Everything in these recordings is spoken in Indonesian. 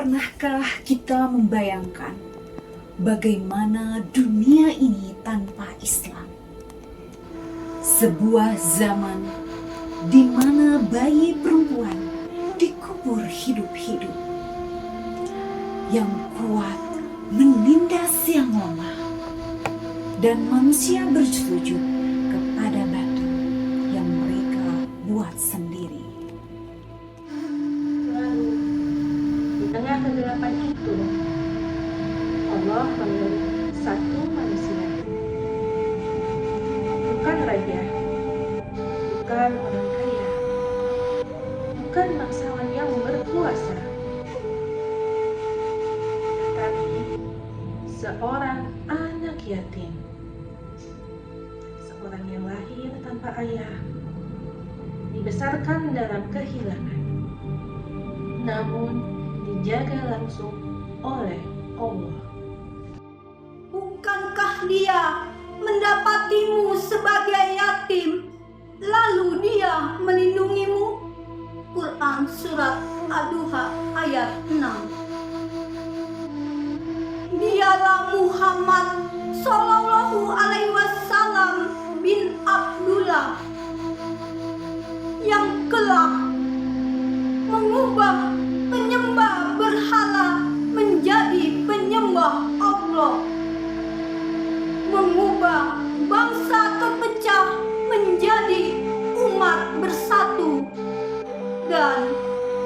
Pernahkah kita membayangkan bagaimana dunia ini tanpa Islam? Sebuah zaman di mana bayi perempuan dikubur hidup-hidup, yang kuat menindas yang lemah, dan manusia bersujud kepada batu yang mereka buat sendiri. Lalu, di tengah kegelapan itu, Allah memilih satu manusia. Bukan raja, bukan orang kaya, bukan bangsawan yang berkuasa, tetapi seorang anak yatim. Seorang yang lahir tanpa ayah, dibesarkan dalam kehilangan, namun dijaga langsung oleh Allah. Bukankah dia mendapatimu sebagai yatim, lalu dia melindungimu? Quran Surat Ad-Duha ayat 6. Dialah Muhammad Sallallahu Alaihi Wasallam bin Abdullah yang kelak mengubah penyembah berhala menjadi penyembah Allah, mengubah bangsa terpecah menjadi umat bersatu, dan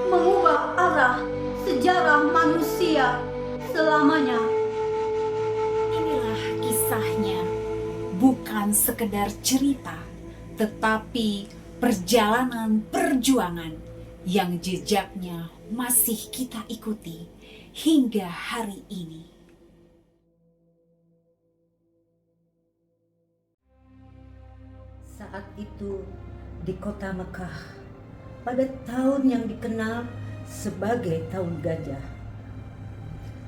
mengubah arah sejarah manusia selamanya. Inilah kisahnya, bukan sekedar cerita, tetapi perjalanan perjuangan yang jejaknya masih kita ikuti hingga hari ini. Saat itu di kota Mekah, pada tahun yang dikenal sebagai tahun gajah,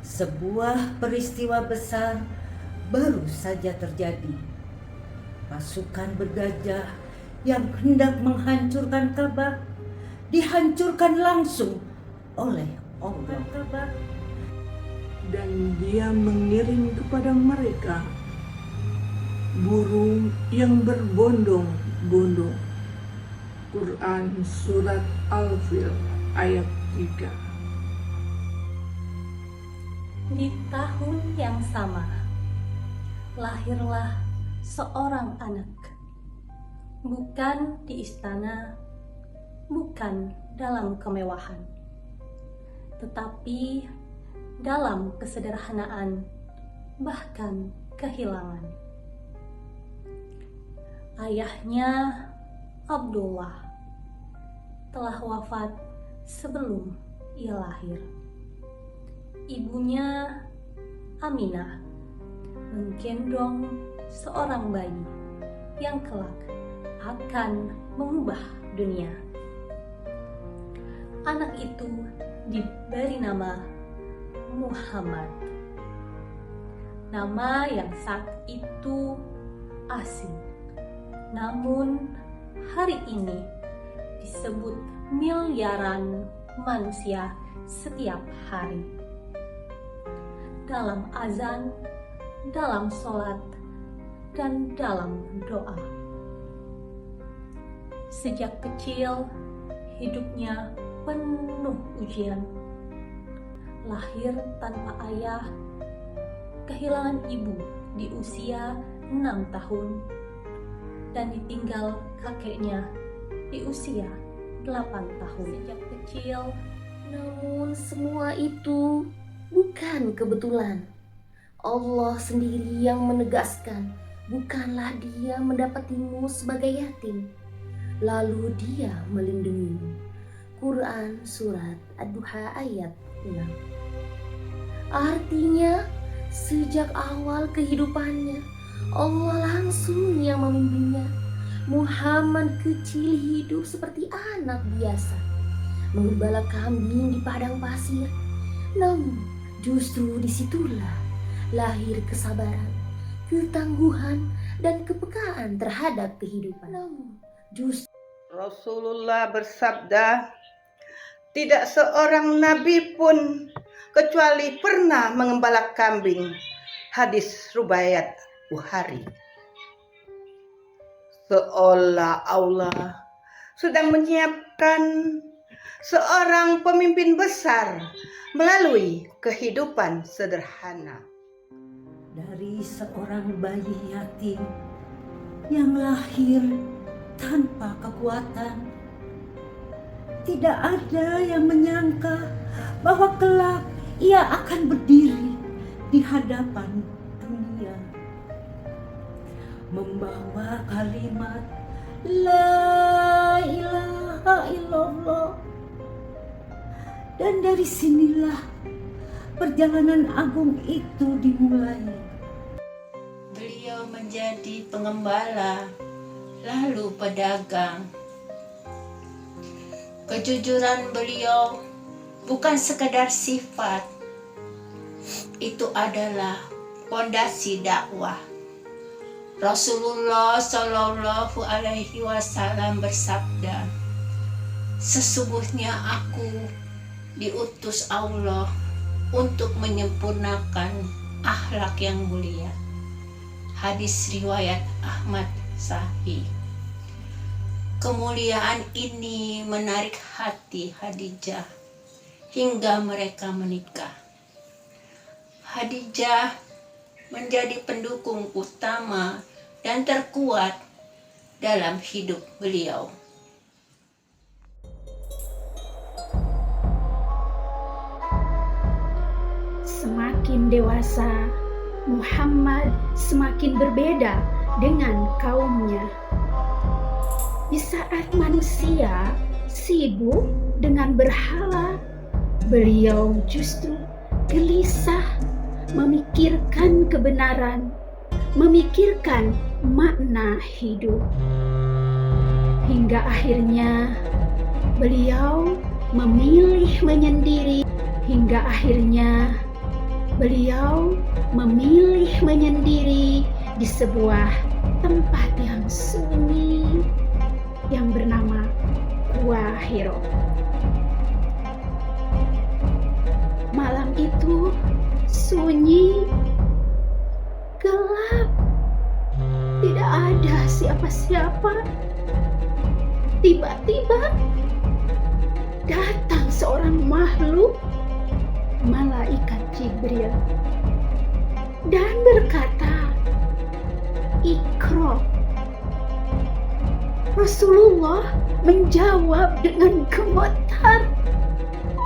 sebuah peristiwa besar baru saja terjadi. Pasukan bergajah yang hendak menghancurkan Ka'bah dihancurkan langsung oleh Allah. Dan dia mengirim kepada mereka burung yang berbondong-bondong. Quran Surat Al-Fil ayat 3. Di tahun yang sama, lahirlah seorang anak, bukan di istana, bukan dalam kemewahan, tetapi dalam kesederhanaan, bahkan kehilangan. Ayahnya Abdullah telah wafat sebelum ia lahir. Ibunya Aminah menggendong seorang bayi yang kelak akan mengubah dunia. Anak itu diberi nama Muhammad, nama yang saat itu asing, namun hari ini disebut miliaran manusia setiap hari. Dalam azan, dalam sholat, dan dalam doa. Sejak kecil, hidupnya penuh ujian. Lahir tanpa ayah, kehilangan ibu di usia 6 tahun, dan ditinggal kakeknya di usia 8 tahun. Sejak kecil, namun semua itu bukan kebetulan. Allah sendiri yang menegaskan, bukanlah dia mendapatimu sebagai yatim, lalu dia melindungimu. Quran Surat Ad-Duha ayat 6. Artinya, sejak awal kehidupannya, Allah langsung yang memimpinnya. Muhammad kecil hidup seperti anak biasa, menggembala kambing di padang pasir. Namun, justru disitulah lahir kesabaran, ketangguhan, dan kepekaan terhadap kehidupan. Namun, justru Rasulullah bersabda, Tidak seorang nabi pun kecuali pernah mengembala kambing. Hadis riwayat Bukhari. Seolah Allah sedang menyiapkan seorang pemimpin besar melalui kehidupan sederhana. Dari seorang bayi yatim yang lahir tanpa kekuatan, tidak ada yang menyangka bahwa kelak ia akan berdiri di hadapan dunia, membawa kalimat La ilaha illallah. Dan dari sinilah perjalanan agung itu dimulai. Beliau menjadi pengembala, lalu pedagang. Kejujuran beliau bukan sekedar sifat, itu adalah fondasi dakwah. Rasulullah Shallallahu Alaihi Wasallam bersabda, sesungguhnya aku diutus Allah untuk menyempurnakan akhlak yang mulia. Hadis riwayat Ahmad Sahih. Kemuliaan ini menarik hati Khadijah hingga mereka menikah. Khadijah menjadi pendukung utama dan terkuat dalam hidup beliau. Semakin dewasa, Muhammad semakin berbeda dengan kaumnya. Di saat manusia sibuk dengan berhala, beliau justru gelisah memikirkan kebenaran, memikirkan makna hidup. Hingga akhirnya beliau memilih menyendiri. Hingga akhirnya beliau memilih menyendiri di sebuah tempat yang sunyi yang bernama Gua Hiro. Malam itu sunyi, gelap, tidak ada siapa-siapa. Tiba-tiba datang seorang makhluk, malaikat Jibril, dan berkata, "Iqra." Rasulullah menjawab dengan gemetar,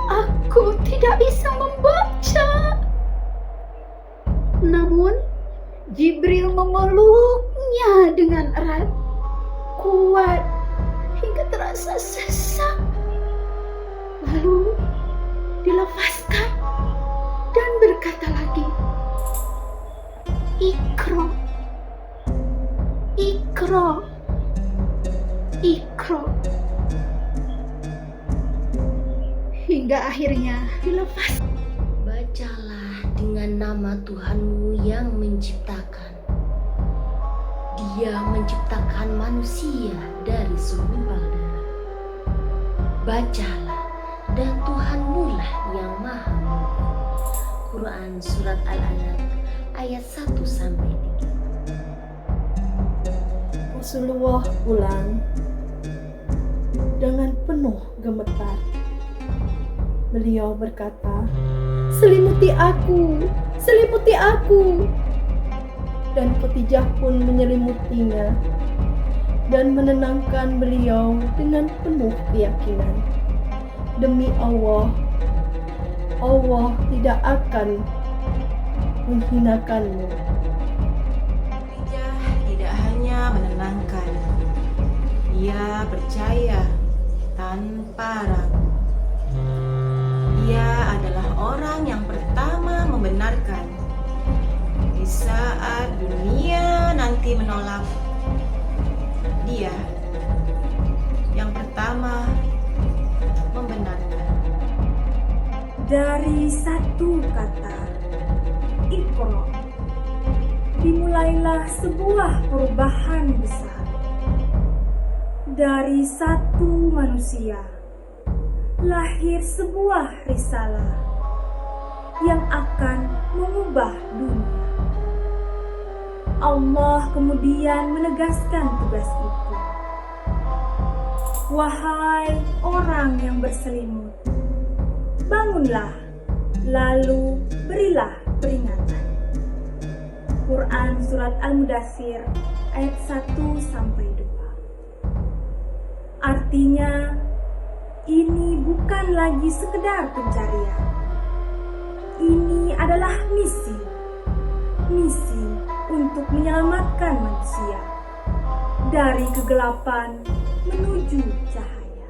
"Aku tidak bisa membaca." Namun Jibril memeluknya dengan erat, kuat hingga terasa sesak. Lalu dilepaskan dan berkata lagi, "Iqra, Iqra, Iqra." Hingga akhirnya dilepas. Bacalah dengan nama Tuhanmu yang menciptakan. Dia menciptakan manusia dari segumpal darah. Bacalah, dan Tuhanmu lah yang maha mulia. Quran Surat Al-Alaq ayat 1-3. Rasulullah pulang dengan penuh gemetar. Beliau berkata, "Selimuti aku, selimuti aku." Dan Khadijah pun menyelimutinya dan menenangkan beliau dengan penuh keyakinan. Demi Allah, Allah tidak akan menghinakanmu. Khadijah tidak hanya menenangkan, ia percaya tanpa ragu. Ia adalah orang yang pertama membenarkan di saat dunia nanti menolak. Dia yang pertama membenarkan. Dari satu kata, Iqra, dimulailah sebuah perubahan besar. Dari satu manusia, lahir sebuah risalah yang akan mengubah dunia. Allah kemudian menegaskan tugas itu. Wahai orang yang berselimut, bangunlah, lalu berilah peringatan. Quran Surat Al-Mudaththir ayat 1-2. Artinya, ini bukan lagi sekedar pencarian. Ini adalah misi untuk menyelamatkan manusia dari kegelapan menuju cahaya.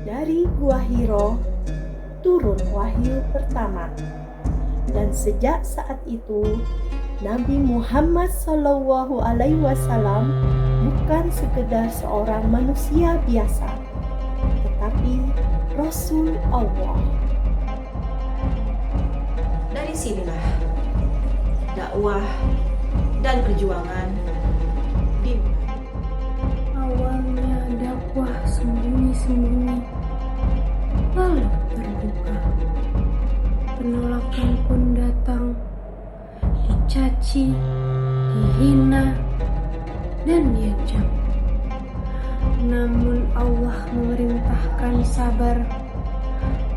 Dari Gua Hiro turun wahyu pertama, dan sejak saat itu Nabi Muhammad SAW bukan sekedar seorang manusia biasa, tetapi Rasul Allah. Dari sinilah dakwah dan perjuangan dimulai. Awalnya dakwah sembunyi-sembunyi, lalu terbuka. Penolakan pun datang, dicaci, dihina, dan diancam. Namun Allah memerintahkan sabar,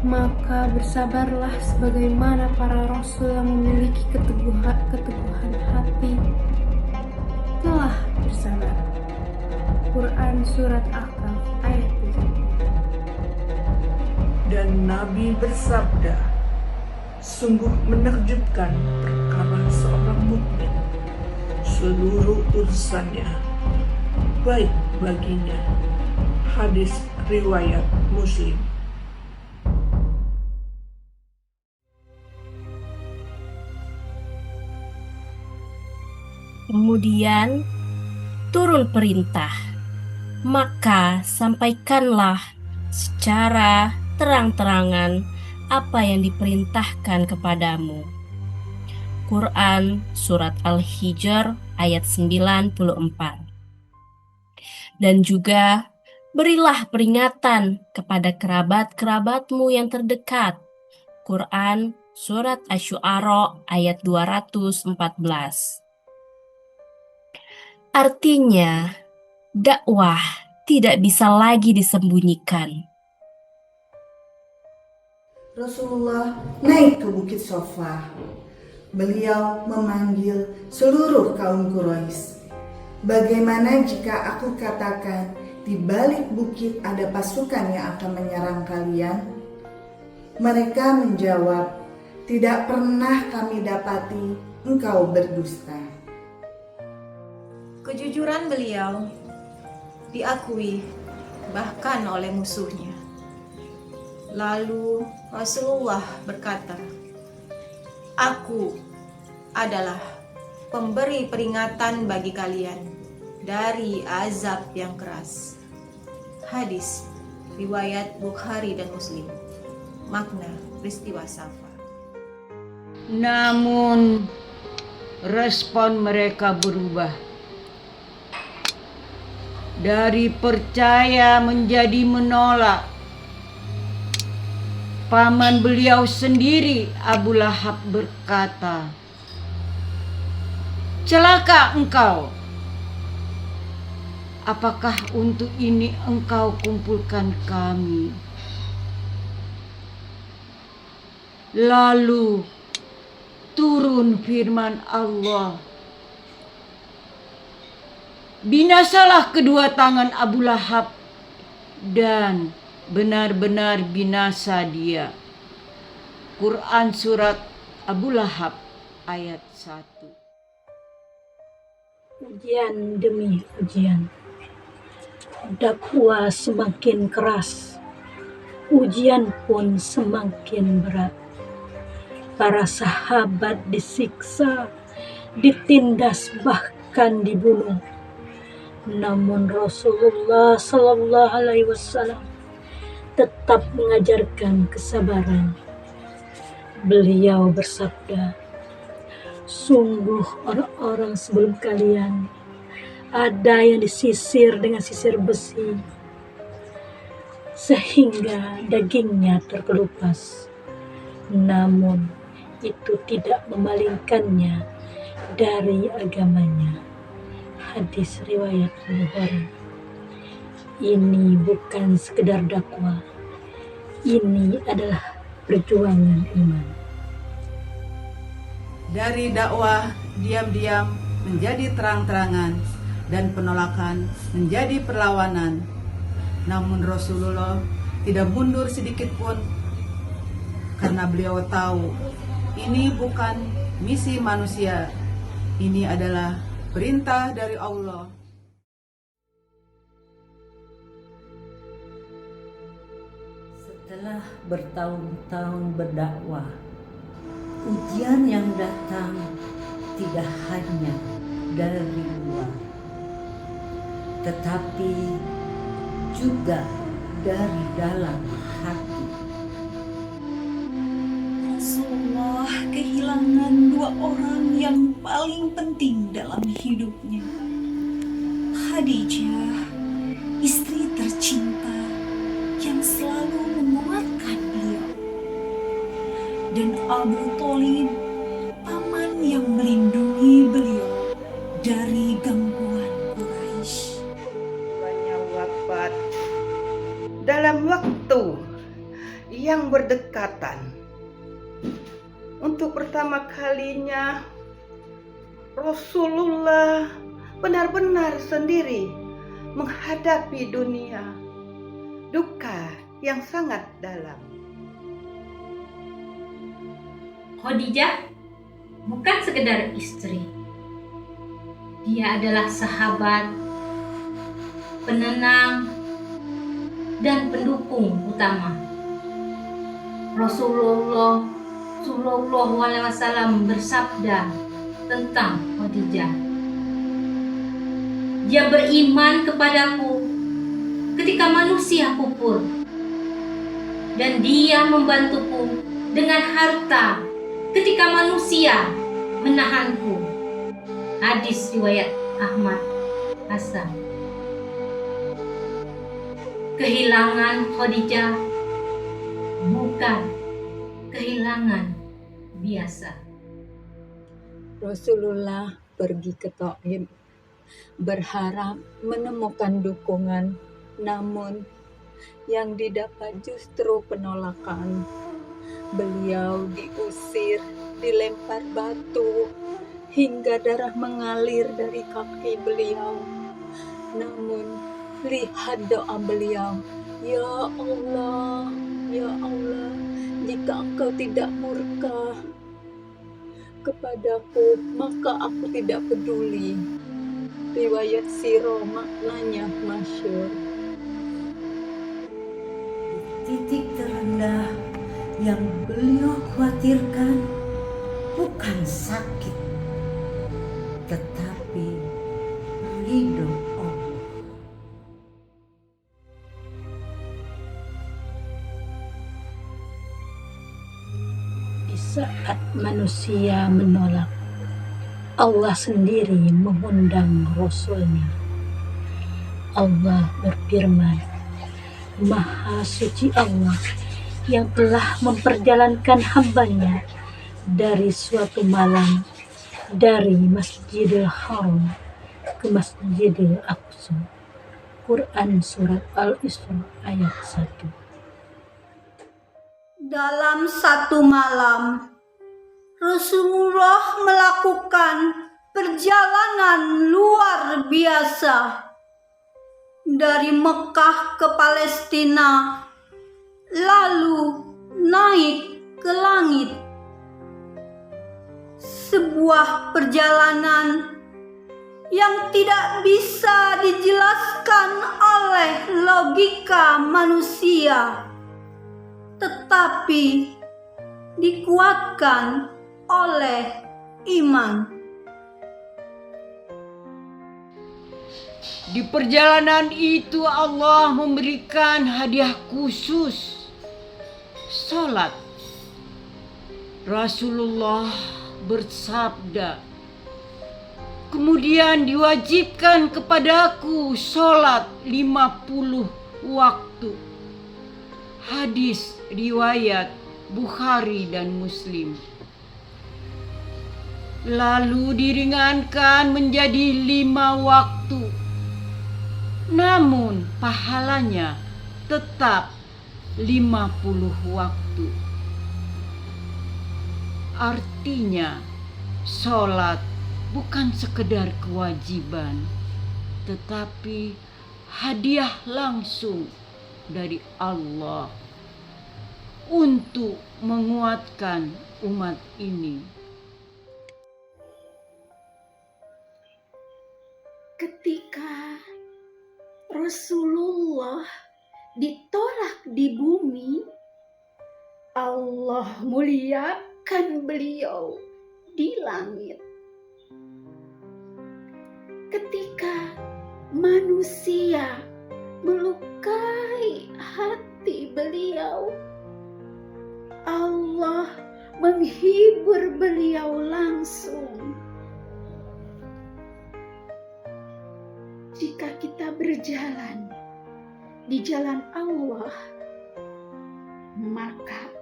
maka bersabarlah sebagaimana para rasul yang memiliki keteguhan hati telah bersabar. Quran Surat Ahqaf ayat 3. Dan Nabi bersabda, sungguh menakjubkan perkara seorang mukmin, seluruh urusannya baik baginya. Hadis riwayat Muslim. Kemudian turun perintah, maka sampaikanlah secara terang-terangan apa yang diperintahkan kepadamu. Quran Surat Al-Hijr ayat 94. Dan juga berilah peringatan kepada kerabat-kerabatmu yang terdekat. Quran Surat Asy-Syu'ara ayat 214. Artinya, dakwah tidak bisa lagi disembunyikan. Rasulullah naik ke Bukit Sofa. Beliau memanggil seluruh kaum Quraisy. Bagaimana jika aku katakan di balik bukit ada pasukan yang akan menyerang kalian? Mereka menjawab, tidak pernah kami dapati engkau berdusta. Kejujuran beliau diakui bahkan oleh musuhnya. Lalu Rasulullah berkata, "Aku adalah pemberi peringatan bagi kalian dari azab yang keras." Hadis riwayat Bukhari dan Muslim. Makna peristiwa Safa. Namun respon mereka berubah. Dari percaya menjadi menolak. Paman beliau sendiri, Abu Lahab, berkata, "Celaka engkau! Apakah untuk ini engkau kumpulkan kami?" Lalu turun firman Allah, "Binasalah kedua tangan Abu Lahab dan benar-benar binasa dia." Quran Surat Abu Lahab ayat 1. Ujian demi ujian, dakwah semakin keras, ujian pun semakin berat. Para sahabat disiksa, ditindas, bahkan dibunuh. Namun Rasulullah Sallallahu Alaihi Wasallam tetap mengajarkan kesabaran. Beliau bersabda, "Sungguh orang-orang sebelum kalian ada yang disisir dengan sisir besi, sehingga dagingnya terkelupas. Namun itu tidak memalingkannya dari agamanya. Hadis riwayat Bukhari. Ini bukan sekedar dakwah, ini adalah perjuangan iman. Dari dakwah diam-diam menjadi terang-terangan dan penolakan menjadi perlawanan. Namun Rasulullah tidak mundur sedikit pun karena beliau tahu ini bukan misi manusia, ini adalah perintah dari Allah. Setelah bertahun-tahun berdakwah, ujian yang datang tidak hanya dari luar, tetapi juga dari dalam hati. Rasulullah kehilangan dua orang yang paling penting dalam hidupnya. Khadijah, istri tercinta yang selalu menguatkan beliau, dan Abu Thalib, paman yang melindungi beliau dari gangguan Quraisy. Keduanya wafat dalam waktu yang berdekatan. Untuk pertama kalinya Rasulullah benar-benar sendiri menghadapi dunia duka yang sangat dalam. Khadijah bukan sekedar istri. Dia adalah sahabat, penenang, dan pendukung utama. Rasulullah Shallallahu Alaihi Wasallam bersabda tentang Khadijah, "Dia beriman kepadaku ketika manusia kufur, dan dia membantuku dengan harta ketika manusia menahanku." Hadis riwayat Ahmad Hasan. Kehilangan Khadijah bukan kehilangan biasa. Rasulullah pergi ke Taif berharap menemukan dukungan, namun yang didapat justru penolakan. Beliau diusir, dilempar batu, hingga darah mengalir dari kaki beliau. Namun lihat doa beliau, "Ya Allah, ya Allah, jika Engkau tidak murka kepadaku, maka aku tidak peduli." Riwayat sirah maknanya masyhur. Titik terendah yang beliau khawatirkan bukan sakit, tetapi ridho Allah. Di saat manusia menolak, Allah sendiri mengundang Rasul-Nya. Allah berfirman, "Maha suci Allah yang telah memperjalankan hamba-Nya dari suatu malam dari Masjidil Haram ke Masjidil Aqsa." Quran Surat Al-Isra ayat 1. Dalam satu malam, Rasulullah melakukan perjalanan luar biasa dari Mekah ke Palestina, lalu naik ke langit. Sebuah perjalanan yang tidak bisa dijelaskan oleh logika manusia, tetapi dikuatkan oleh iman. Di perjalanan itu Allah memberikan hadiah khusus, salat. Rasulullah bersabda, "Kemudian diwajibkan kepadaku salat 50 waktu. Hadis riwayat Bukhari dan Muslim. Lalu diringankan menjadi 5 waktu. Namun pahalanya tetap 50 waktu. Artinya, sholat bukan sekedar kewajiban, tetapi hadiah langsung dari Allah untuk menguatkan umat ini. Ketika Rasulullah ditolak di bumi, Allah muliakan beliau di langit. Ketika manusia melukai hati beliau, Allah menghibur beliau langsung. Jika kita berjalan di jalan Allah, maka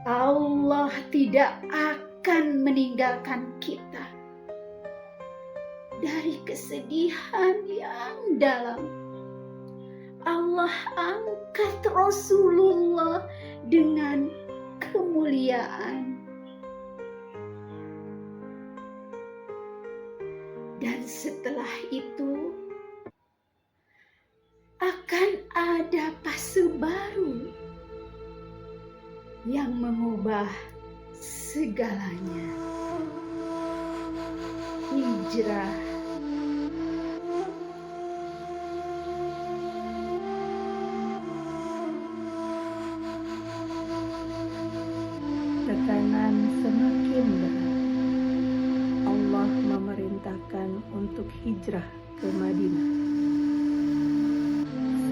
Allah tidak akan meninggalkan kita dari kesedihan yang dalam. Allah angkat Rasulullah dengan kemuliaan. Dan setelah itu akan ada fase baru yang mengubah segalanya. Hijrah. Tekanan semakin berat. Allah memerintahkan untuk hijrah ke Madinah.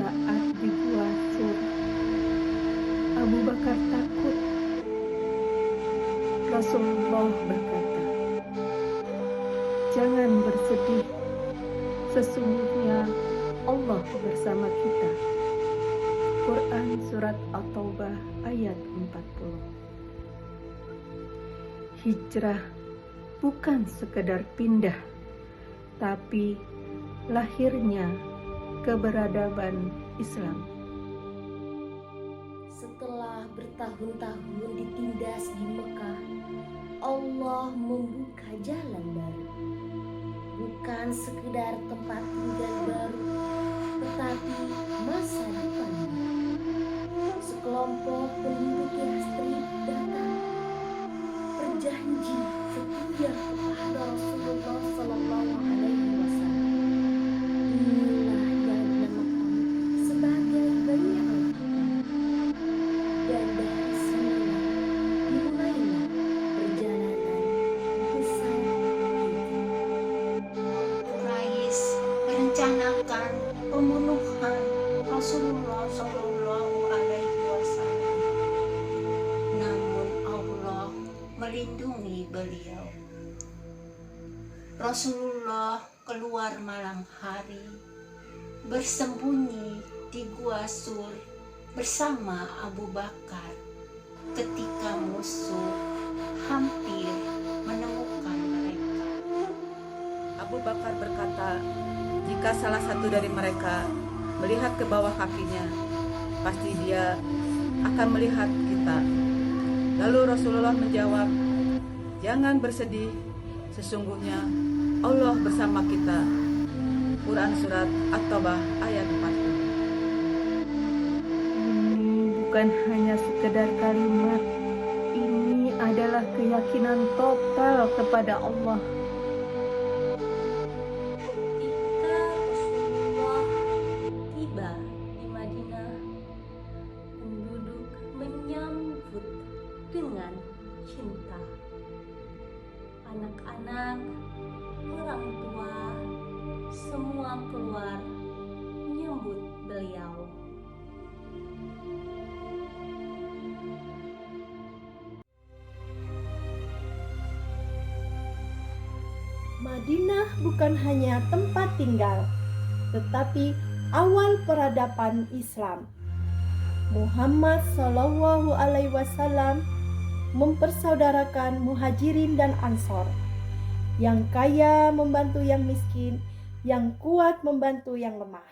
Saat di Gua Sur, Abu Bakar takut. Rasulullah berkata, "Jangan bersedih, sesungguhnya Allah bersama kita." Quran Surat At-Taubah ayat 40. Hijrah bukan sekedar pindah, tapi lahirnya keberadaban Islam. Setelah bertahun-tahun ditindas di Mekah, Allah membuka jalan baru. Bukan sekedar tempat tinggal baru, tetapi masa depan baru. Sekelompok penduduk Yathrib datang, berjanji setia kepada Rasulullah Sallallahu Alaihi Wasallam. Inilah yang dinamakan sebagai Bai'ah. Dan dari sinilah dimulailah perjalanan besar itu. Quraisy merencanakan pembunuhan Rasulullah Shallallahu Alaihi Wasallam. Namun Allah melindungi beliau. Rasulullah keluar malam hari, bersembunyi di Gua Sur bersama Abu Bakar ketika musuh hampir menemukan mereka. Abu Bakar berkata, "Jika salah satu dari mereka melihat ke bawah kakinya, pasti dia akan melihat kita." Lalu Rasulullah menjawab, "Jangan bersedih, sesungguhnya Allah bersama kita." Quran Surat At-Taubah ayat 40. Ini bukan hanya sekedar kalimat, ini adalah keyakinan total kepada Allah. Ketika Rasulullah tiba di Madinah, penduduk menyambut dengan cinta. Anak-anak, orang tua, semua keluar menyambut beliau. Madinah bukan hanya tempat tinggal, tetapi awal peradaban Islam. Muhammad Shallallahu Alaihi Wasallam mempersaudarakan Muhajirin dan Ansor. Yang kaya membantu yang miskin, yang kuat membantu yang lemah.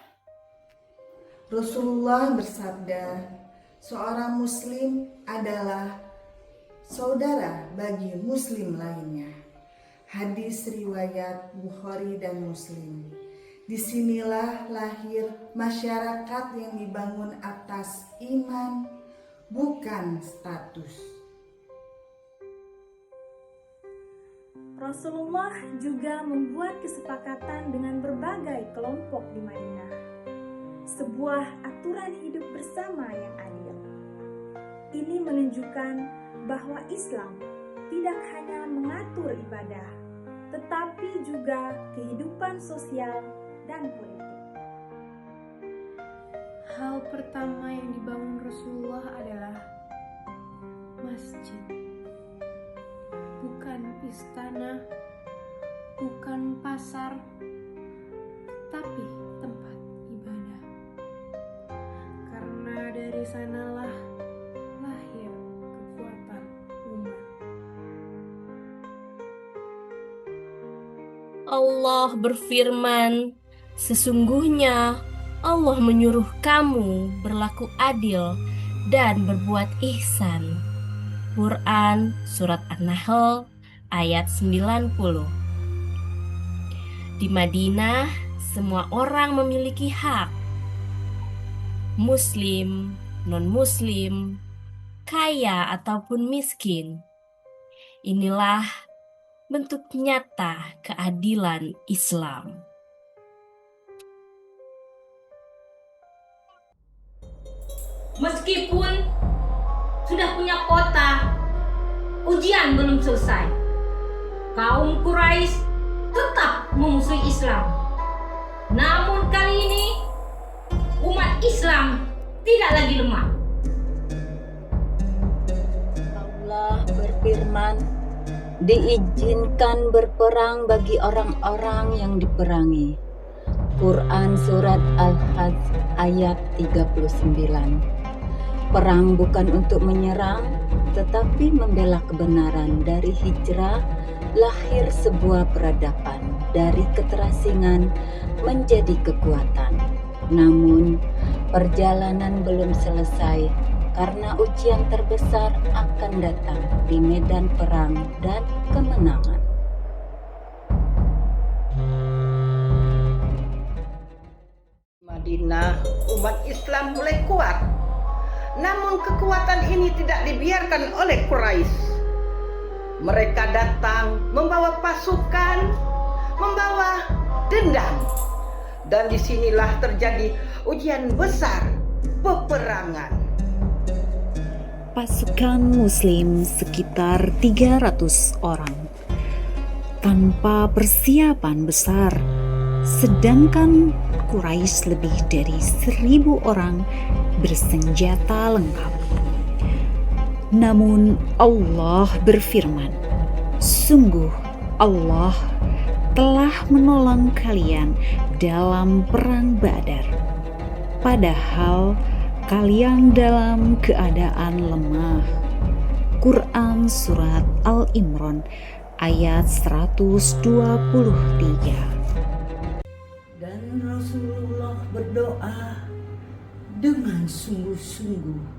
Rasulullah bersabda, seorang muslim adalah saudara bagi muslim lainnya. Hadis riwayat Bukhari dan Muslim. Disinilah lahir masyarakat yang dibangun atas iman, bukan status. Rasulullah juga membuat kesepakatan dengan berbagai kelompok di Madinah. Sebuah aturan hidup bersama yang adil. Ini menunjukkan bahwa Islam tidak hanya mengatur ibadah, tetapi juga kehidupan sosial dan politik. Hal pertama yang dibangun Rasulullah adalah masjid. Bukan istana, bukan pasar, tapi tempat ibadah. Karena dari sanalah lahir kekuatan umat. Allah berfirman, sesungguhnya Allah menyuruh kamu berlaku adil dan berbuat ihsan. Quran Surat An-Nahl ayat 90. Di Madinah, semua orang memiliki hak. Muslim, non-muslim, kaya ataupun miskin. Inilah bentuk nyata keadilan Islam. Meskipun sudah punya kota, ujian belum selesai. Kaum Quraisy tetap memusuhi Islam. Namun kali ini umat Islam tidak lagi lemah. Allah berfirman, diizinkan berperang bagi orang-orang yang diperangi. Quran Surat Al-Hajj ayat 39. Perang bukan untuk menyerang, tetapi membela kebenaran. Dari hijrah, lahir sebuah peradaban. Dari keterasingan menjadi kekuatan. Namun, perjalanan belum selesai, karena ujian terbesar akan datang di medan perang dan kemenangan. Madinah, umat Islam mulai kuat. Namun kekuatan ini tidak dibiarkan oleh Quraisy. Mereka datang membawa pasukan, membawa dendam. Dan disinilah terjadi ujian besar, peperangan. Pasukan Muslim sekitar 300 orang tanpa persiapan besar, sedangkan Quraisy lebih dari 1000 orang bersenjata lengkap. Namun Allah berfirman, sungguh Allah telah menolong kalian dalam perang Badar, padahal kalian dalam keadaan lemah. Quran Surat Al-Imran ayat 123. Dan Rasulullah berdoa dengan sungguh-sungguh.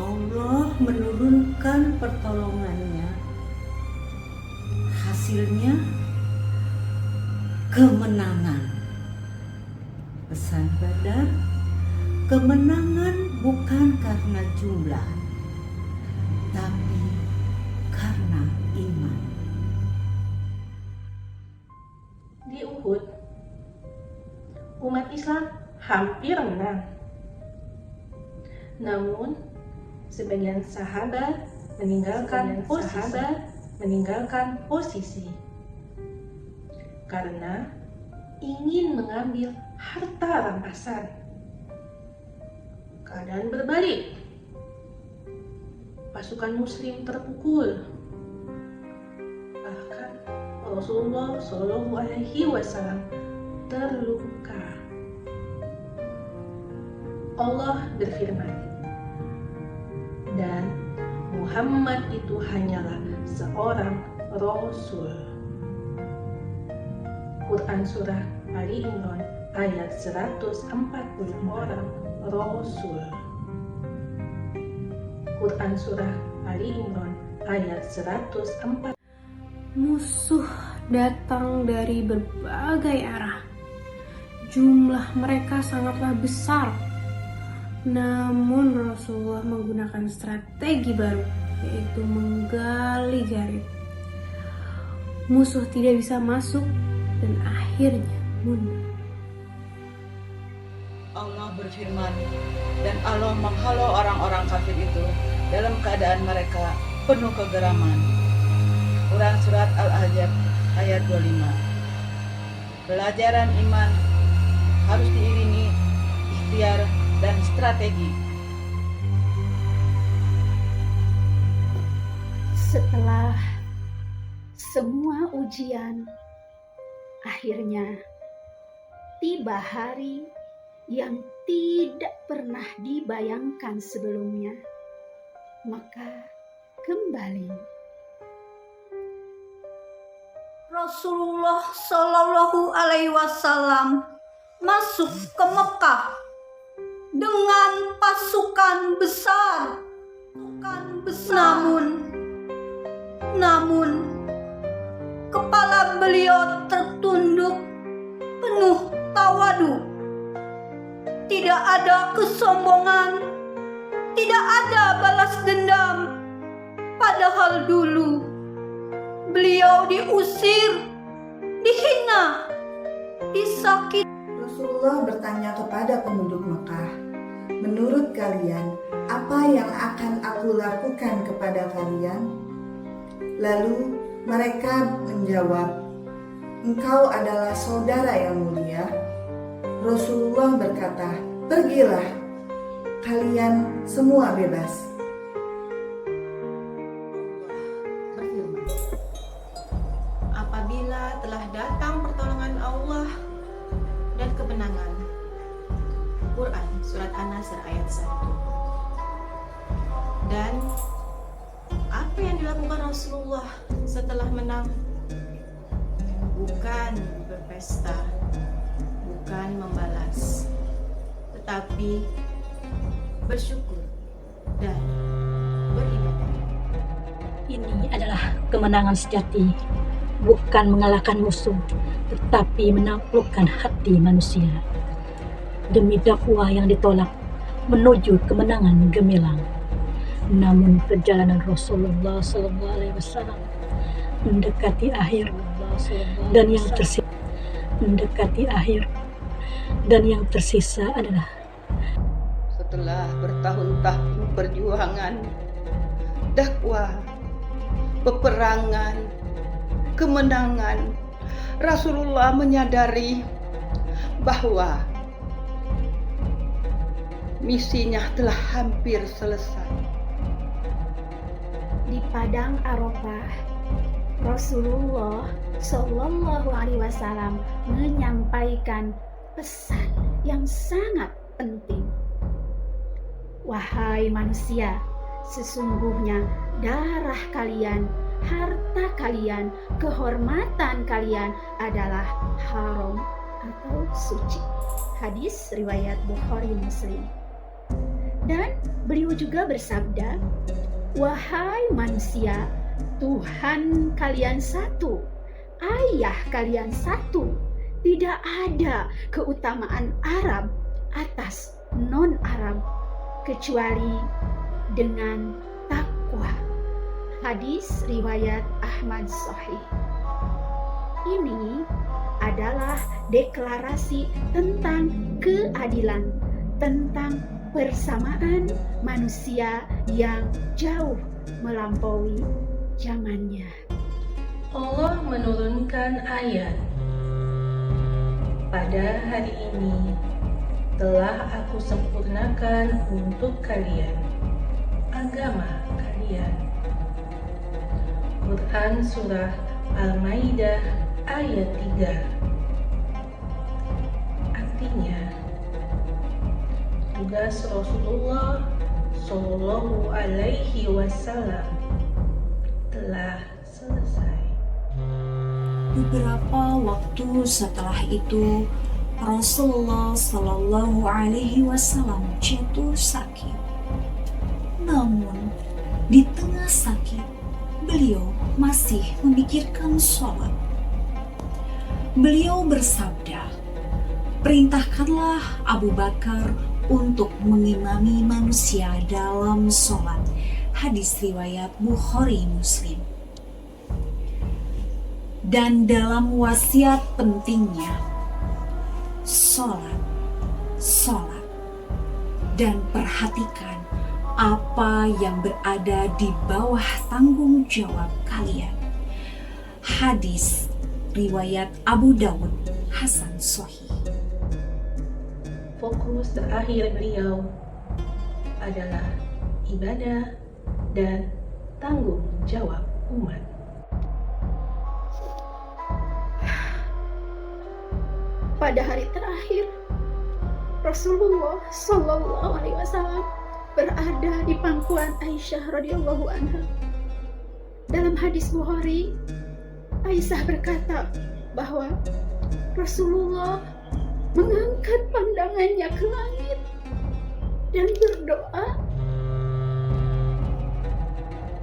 Allah menurunkan pertolongannya. Hasilnya kemenangan. Pesan Badar, kemenangan bukan karena jumlah, tapi karena iman. Di Uhud, umat Islam hampir menang. Namun, sebagian sahabat meninggalkan posisi karena ingin mengambil harta rampasan. Keadaan berbalik. Pasukan Muslim terpukul. Bahkan Rasulullah Shallallahu Alaihi Wasallam terluka. Allah berfirman, dan Muhammad itu hanyalah seorang Rasul. Quran Surah Ali Imran ayat 140 orang Rasul. Quran Surah Ali Imran ayat 104. Musuh datang dari berbagai arah. Jumlah mereka sangatlah besar. Namun Rasulullah menggunakan strategi baru, yaitu menggali jarit. Musuh tidak bisa masuk dan akhirnya mundur. Allah berfirman, dan Allah menghalau orang-orang kafir itu dalam keadaan mereka penuh kegeraman. Quran Surat Al-Ahzab ayat 25. Pelajaran iman harus diiringi ikhtiar dan strategi. Setelah semua ujian, akhirnya tiba hari yang tidak pernah dibayangkan sebelumnya. Maka kembali Rasulullah Shallallahu Alaihi Wasallam masuk ke Mekah dengan pasukan besar. Namun kepala beliau tertunduk penuh tawadu. Tidak ada kesombongan, tidak ada balas dendam. Padahal dulu beliau diusir, dihina, disakiti. Rasulullah bertanya kepada penduduk Mekah, menurut kalian, apa yang akan aku lakukan kepada kalian? Lalu mereka menjawab, engkau adalah saudara yang mulia. Rasulullah berkata, pergilah, kalian semua bebas. Apabila telah datang pertolongan Allah dan kemenangan. Quran Surat An-Nasr ayat 1. Dan apa yang dilakukan Rasulullah setelah menang? Bukan berpesta, bukan membalas, tetapi bersyukur dan beribadah. Ini adalah kemenangan sejati, bukan mengalahkan musuh, tetapi menaklukkan hati manusia. Demi dakwah yang ditolak, menuju kemenangan gemilang. Namun perjalanan Rasulullah SAW mendekati akhir, dan yang tersisa adalah setelah bertahun-tahun perjuangan, dakwah, peperangan, kemenangan, Rasulullah menyadari bahwa misinya telah hampir selesai. Di padang Arafah, Rasulullah Shallallahu Alaihi Wasallam menyampaikan pesan yang sangat penting. Wahai manusia, sesungguhnya darah kalian, harta kalian, kehormatan kalian adalah haram atau suci. Hadis riwayat Bukhari Muslim. Dan beliau juga bersabda, wahai manusia, Tuhan kalian satu, ayah kalian satu. Tidak ada keutamaan Arab atas non-Arab kecuali dengan takwa. Hadis riwayat Ahmad Sahih. Ini adalah deklarasi tentang keadilan, tentang persamaan manusia yang jauh melampaui zamannya. Allah menurunkan ayat, pada hari ini telah aku sempurnakan untuk kalian agama kalian. Quran Surah Al-Maidah ayat 3. Artinya, tugas Rasulullah Shallallahu Alaihi Wasallam telah selesai. Beberapa waktu setelah itu, Rasulullah Shallallahu Alaihi Wasallam jatuh sakit. Namun, di tengah sakit, beliau masih memikirkan sholat. Beliau bersabda, "Perintahkanlah Abu Bakar untuk mengimami manusia dalam sholat." Hadis riwayat Bukhari Muslim. Dan dalam wasiat pentingnya, sholat, dan perhatikan apa yang berada di bawah tanggung jawab kalian. Hadis riwayat Abu Dawud, Hasan Sahih. Fokus terakhir beliau adalah ibadah dan tanggung jawab umat. Pada hari terakhir, Rasulullah Shallallahu Alaihi Wasallam berada di pangkuan Aisyah radhiyallahu anha. Dalam hadis Bukhari, Aisyah berkata bahwa Rasulullah mengangkat pandangannya ke langit dan berdoa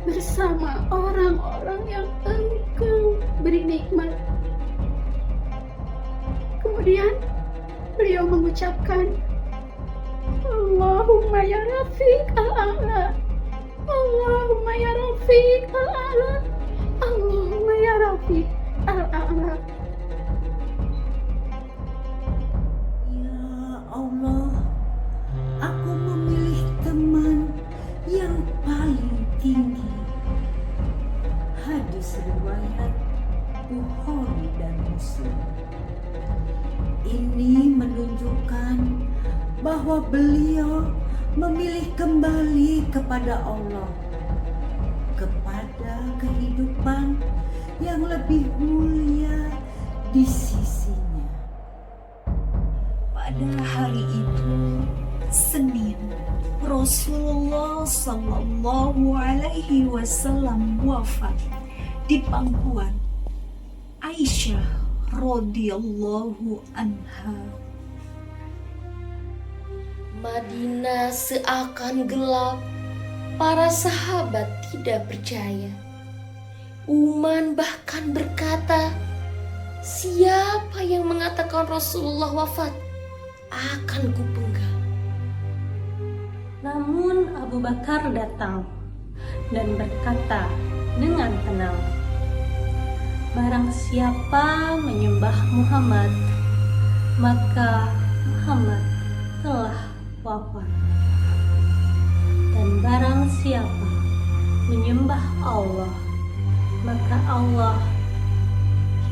bersama orang-orang yang Engkau beri nikmat. Kemudian beliau mengucapkan, Allahumma ya Rafiq al-A'la, Allahumma ya Rafiq al-A'la, Allahumma ya Rafiq al-A'la. Ya Allah, aku memilih teman yang paling tinggi. Hadis riwayat Bukhari dan Muslim. Ini menunjukkan bahwa beliau memilih kembali kepada Allah, kepada kehidupan yang lebih mulia di sisinya. Pada hari itu, Senin, Rasulullah Sallallahu Alaihi Wasallam wafat di pangkuan Aisyah radhiyallahu anha. Madinah seakan gelap. Para sahabat tidak percaya. Uman bahkan berkata, siapa yang mengatakan Rasulullah wafat akan kupenggal. Namun Abu Bakar datang dan berkata dengan tenang, barang siapa menyembah Muhammad, maka Muhammad telah wafat. Dan barang siapa menyembah Allah, maka Allah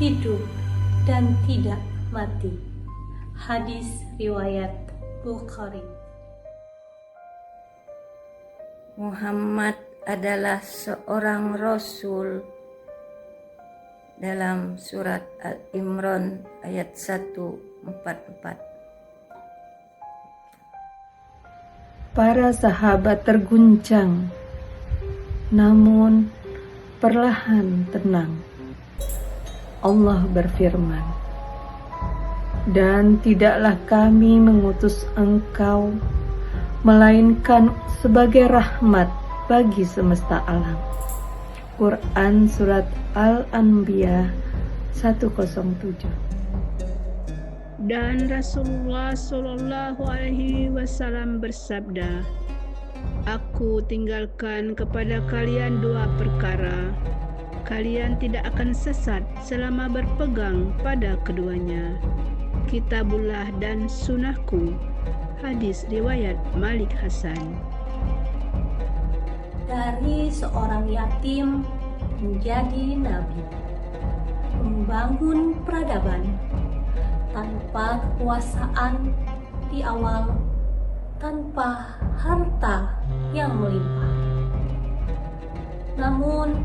hidup dan tidak mati. Hadis riwayat Bukhari. Muhammad adalah seorang Rasul. Dalam surat Al-Imran ayat 144. Para sahabat terguncang, namun perlahan tenang. Allah berfirman, dan tidaklah kami mengutus engkau, melainkan sebagai rahmat bagi semesta alam. Quran Surat Al-Anbiya 107. Dan Rasulullah Shallallahu Alaihi Wasallam bersabda, Aku tinggalkan kepada kalian dua perkara. Kalian tidak akan sesat selama berpegang pada keduanya, Kitabullah dan Sunnahku. Hadis riwayat Malik Hasan. Dari seorang yatim menjadi nabi, membangun peradaban tanpa kekuasaan di awal, tanpa harta yang melimpah, namun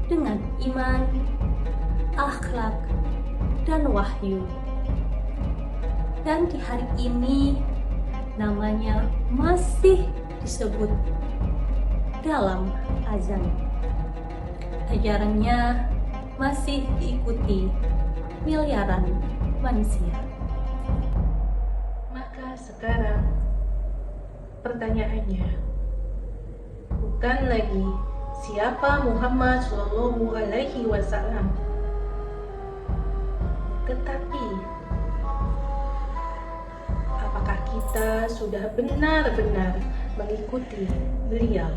dengan iman, akhlak, dan wahyu. Dan di hari ini namanya masih disebut dalam azan. Ajarannya masih diikuti miliaran manusia. Maka sekarang pertanyaannya bukan lagi siapa Muhammad Shallallahu Alaihi Wasallam, tetapi apakah kita sudah benar-benar mengikuti beliau?